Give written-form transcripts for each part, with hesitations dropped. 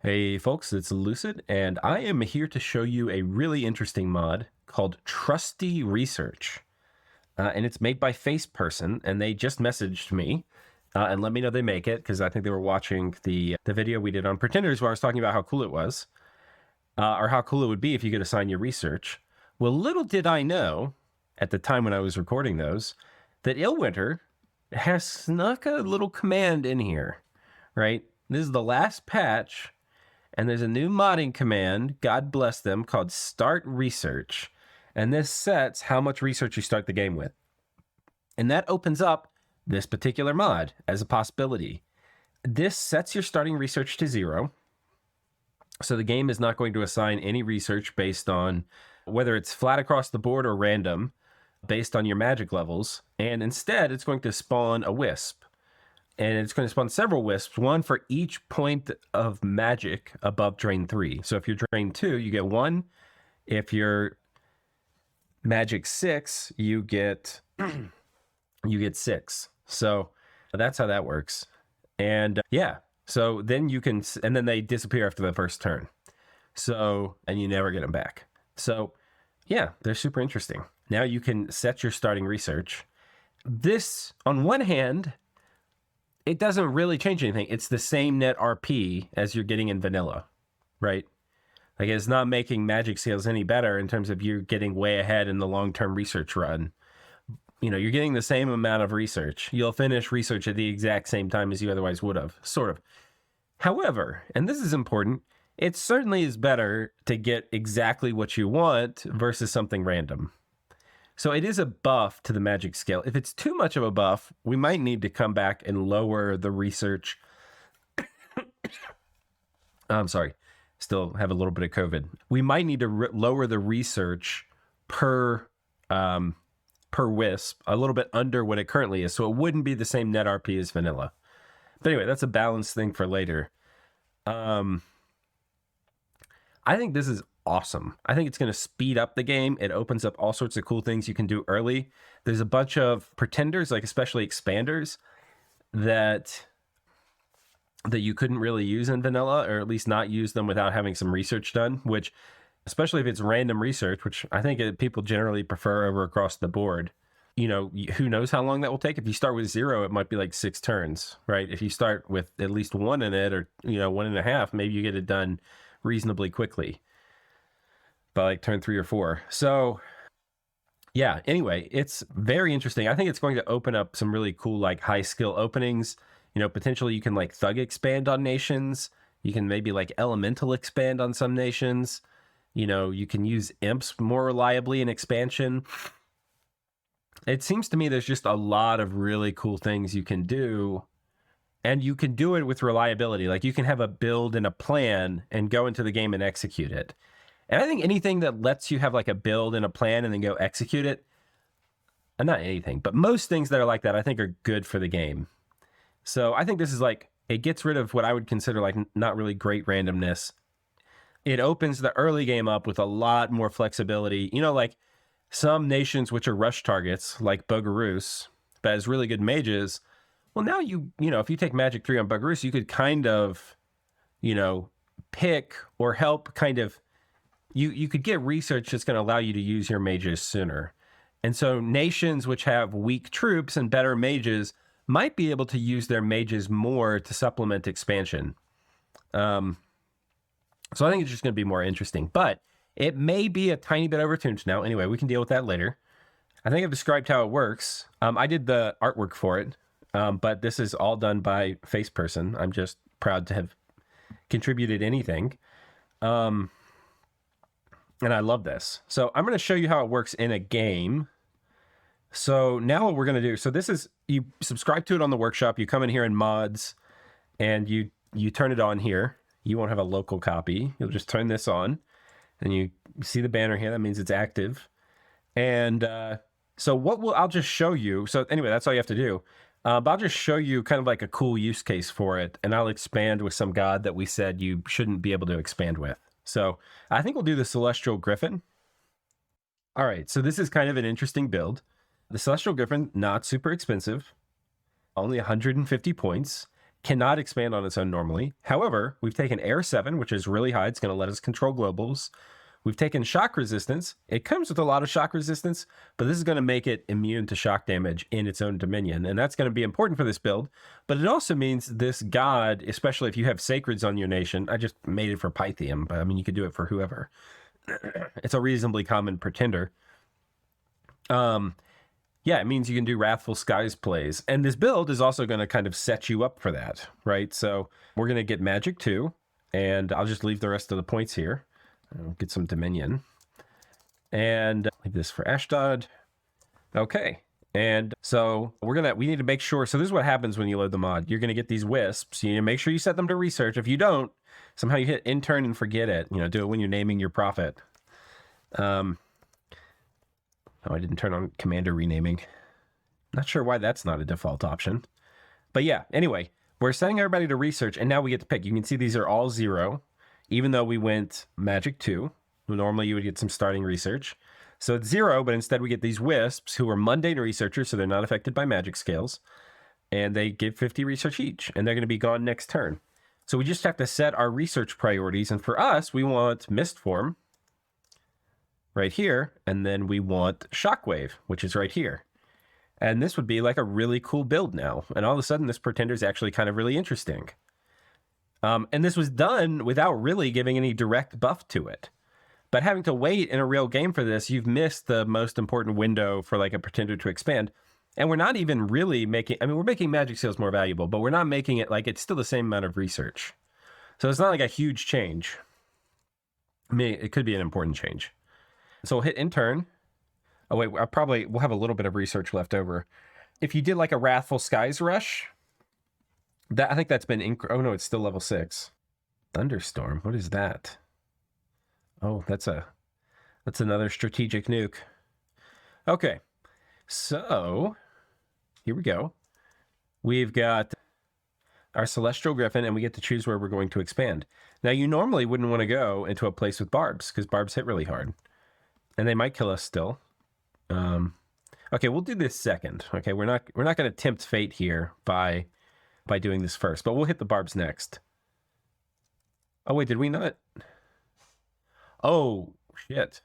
Hey folks, it's Lucid, and I am here to show you a really interesting mod called Trusty Research. And it's made by faceperson, and they just messaged me and let me know they make it because I think they were watching the video we did on Pretenders where I was talking about how cool it was, or how cool it would be if you could assign your research. Well, little did I know at the time when I was recording those that Illwinter has snuck a little command in here, right? This is the last patch. And there's a new modding command, God bless them, called Start Research. And this sets how much research you start the game with. And that opens up this particular mod as a possibility. This sets your starting research to 0. So the game is not going to assign any research based on whether it's flat across the board or random based on your magic levels. And instead, it's going to spawn a wisp. And it's going to spawn several wisps, one for each point of magic above drain 3. So if you're drain 2, you get 1. If you're magic 6, you get 6. So that's how that works. And yeah, so then you can, and then they disappear after the first turn. So, and you never get them back. So yeah, they're super interesting. Now you can set your starting research. This, on one hand, it doesn't really change anything. It's the same net RP as you're getting in vanilla, right? Like it's not making magic skills any better in terms of you getting way ahead in the long-term research run. You know, you're getting the same amount of research. You'll finish research at the exact same time as you otherwise would have, sort of. However, and this is important, it certainly is better to get exactly what you want versus something random. So it is a buff to the magic skill. If it's too much of a buff, we might need to come back and lower the research. I'm sorry, still have a little bit of COVID. We might need to lower the research per wisp a little bit under what it currently is. So it wouldn't be the same net RP as vanilla. But anyway, that's a balanced thing for later. I think this is awesome. I think it's going to speed up the game. It opens up all sorts of cool things you can do early. There's a bunch of pretenders, like especially expanders, that you couldn't really use in vanilla, or at least not use them without having some research done, which, especially if it's random research, which I think people generally prefer over across the board. You know, who knows how long that will take. If you start with 0, it might be like 6 turns, right? If you start with at least 1 in it, or, 1.5, maybe you get it done reasonably quickly by like turn 3 or 4. So yeah, anyway, it's very interesting. I think it's going to open up some really cool, like high skill openings. Potentially you can like thug expand on nations. You can maybe like elemental expand on some nations. You can use imps more reliably in expansion. It seems to me there's just a lot of really cool things you can do. And you can do it with reliability. Like you can have a build and a plan and go into the game and execute it. And I think anything that lets you have like a build and a plan and then go execute it, and not anything, but most things that are like that, I think are good for the game. So I think this is like, it gets rid of what I would consider like not really great randomness. It opens the early game up with a lot more flexibility. Like some nations which are rush targets, like Bogarus, but as really good mages. Well, now if you take Magic 3 on Bogarus, you could kind of, pick or help kind of, you could get research that's going to allow you to use your mages sooner. And so nations which have weak troops and better mages might be able to use their mages more to supplement expansion. So I think it's just going to be more interesting. But it may be a tiny bit overtuned now. Anyway, we can deal with that later. I think I've described how it works. I did the artwork for it, but this is all done by faceperson. I'm just proud to have contributed anything. And I love this. So I'm going to show you how it works in a game. So now what we're going to do, so this is, you subscribe to it on the workshop, you come in here in mods, and you turn it on here. You won't have a local copy. You'll just turn this on, and you see the banner here. That means it's active. And so I'll just show you. So anyway, that's all you have to do. But I'll just show you kind of like a cool use case for it, and I'll expand with some god that we said you shouldn't be able to expand with. So I think we'll do the Celestial Griffin. All right, so this is kind of an interesting build. The Celestial Griffin, not super expensive, only 150 points. cannot expand on its own normally. However, we've taken Air 7, which is really high. It's going to let us control globals. We've taken shock resistance. It comes with a lot of shock resistance, but this is going to make it immune to shock damage in its own dominion, and that's going to be important for this build. But it also means this god, especially if you have sacreds on your nation, I just made it for Pythium, but I mean, you could do it for whoever. It's a reasonably common pretender. Yeah, it means you can do Wrathful Skies plays. And this build is also going to kind of set you up for that, right? So we're going to get Magic 2, and I'll just leave the rest of the points here. I'll get some Dominion. And leave this for Ashdod. Okay. And so we need to make sure. So this is what happens when you load the mod. You're going to get these wisps. You need to make sure you set them to research. If you don't, somehow you hit intern and forget it. Do it when you're naming your prophet. Oh, I didn't turn on commander renaming. Not sure why that's not a default option. But yeah, anyway, we're setting everybody to research, and now we get to pick. You can see these are all 0, even though we went Magic 2. Normally you would get some starting research. So it's 0, but instead we get these wisps who are mundane researchers, so they're not affected by magic scales. And they give 50 research each, and they're going to be gone next turn. So we just have to set our research priorities, and for us, we want Mistform right here, and then we want Shockwave, which is right here. And this would be like a really cool build now. And all of a sudden, this Pretender is actually kind of really interesting. And this was done without really giving any direct buff to it. But having to wait in a real game for this, you've missed the most important window for like a Pretender to expand. And we're not even really making, I mean, we're making magic skills more valuable, but we're not making it like it's still the same amount of research. So it's not like a huge change. I mean, it could be an important change. So we'll hit intern. Oh, wait, we'll have a little bit of research left over. If you did like a Wrathful Skies rush, I think that's been, oh no, it's still level 6. Thunderstorm, what is that? Oh, that's another strategic nuke. Okay, so here we go. We've got our Celestial Griffin, and we get to choose where we're going to expand. Now, you normally wouldn't want to go into a place with barbs, because barbs hit really hard. And they might kill us still. Okay, we'll do this second. Okay, we're not going to tempt fate here by doing this first, but we'll hit the barbs next. Oh wait, did we not? Oh shit.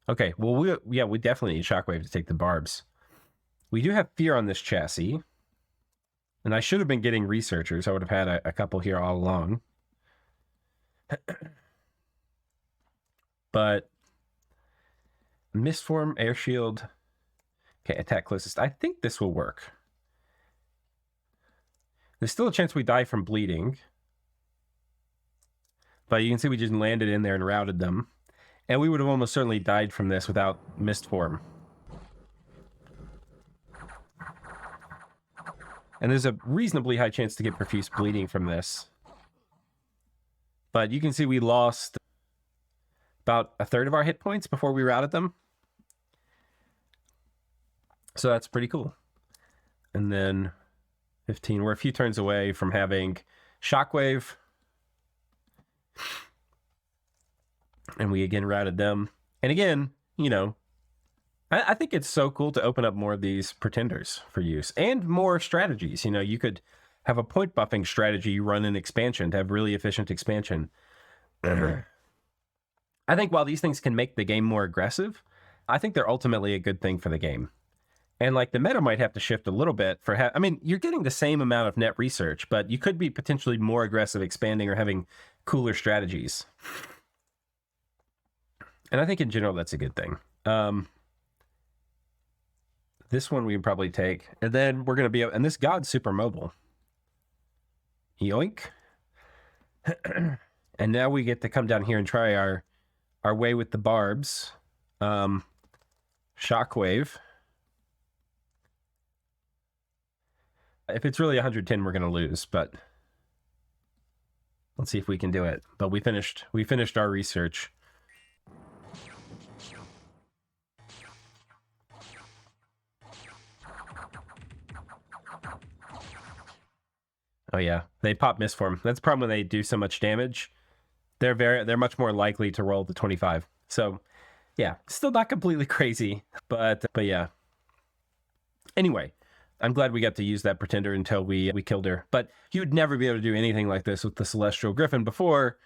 Okay, well we definitely need Shockwave to take the barbs. We do have fear on this chassis, and I should have been getting researchers. I would have had a couple here all along. But Mistform, Air Shield. Okay, attack closest. I think this will work. There's still a chance we die from bleeding. But you can see we just landed in there and routed them. And we would have almost certainly died from this without Mistform. And there's a reasonably high chance to get profuse bleeding from this. But you can see we lost about a third of our hit points before we routed them. So that's pretty cool. And then 15, we're a few turns away from having Shockwave. And we again routed them. And again, I think it's so cool to open up more of these Pretenders for use. And more strategies. You could have a point buffing strategy you run in expansion to have really efficient expansion. I think while these things can make the game more aggressive, I think they're ultimately a good thing for the game. And like the meta might have to shift a little bit for, I mean, you're getting the same amount of net research, but you could be potentially more aggressive expanding or having cooler strategies. And I think in general, that's a good thing. This one we can probably take, and then we're going to be, and this god's super mobile. Yoink. And now we get to come down here and try our way with the barbs. Shockwave. If it's really 110, we're going to lose, but let's see if we can do it. But we finished our research. Oh yeah, they pop Mistform. That's the problem when they do so much damage. They're much more likely to roll the 25. So yeah, still not completely crazy, but yeah. Anyway, I'm glad we got to use that pretender until we killed her. But you would never be able to do anything like this with the Celestial Griffin before.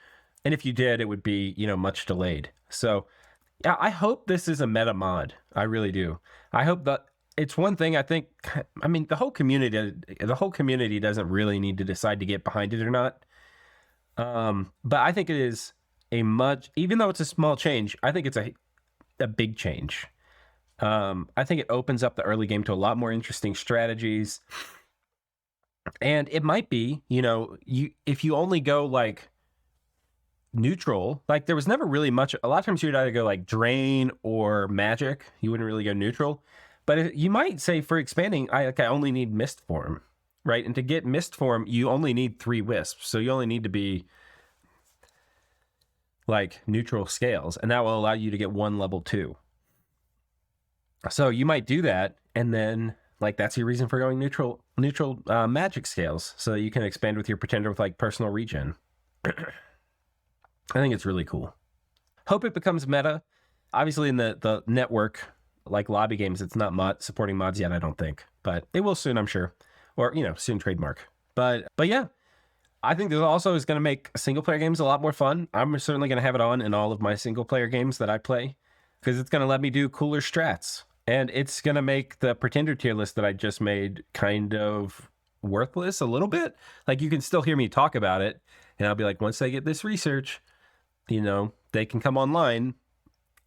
And if you did, it would be, much delayed. So yeah, I hope this is a meta mod. I really do. I hope that it's one thing I mean, the whole community doesn't really need to decide to get behind it or not. But I think it is even though it's a small change, I think it's a big change. I think it opens up the early game to a lot more interesting strategies. And it might be, if you only go like neutral, like there was never really much. A lot of times you'd either go like drain or magic. You wouldn't really go neutral. But you might say for expanding, I only need mist form, right? And to get mist form, you only need 3 wisps. So you only need to be like neutral scales, and that will allow you to get 1 level 2. So you might do that, and then like that's your reason for going neutral magic scales, so you can expand with your pretender with like personal regen. I think it's really cool. Hope it becomes meta. Obviously, in the network, like lobby games, it's not supporting mods yet, I don't think, but it will soon, I'm sure, or soon trademark. But yeah, I think this also is going to make single player games a lot more fun. I'm certainly going to have it on in all of my single player games that I play because it's going to let me do cooler strats. And it's going to make the pretender tier list that I just made kind of worthless a little bit. Like you can still hear me talk about it. And I'll be like, once they get this research, they can come online.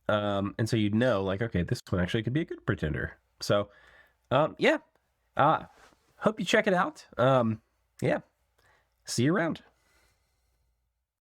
And so like, okay, this one actually could be a good pretender. So, yeah. Hope you check it out. Yeah. See you around.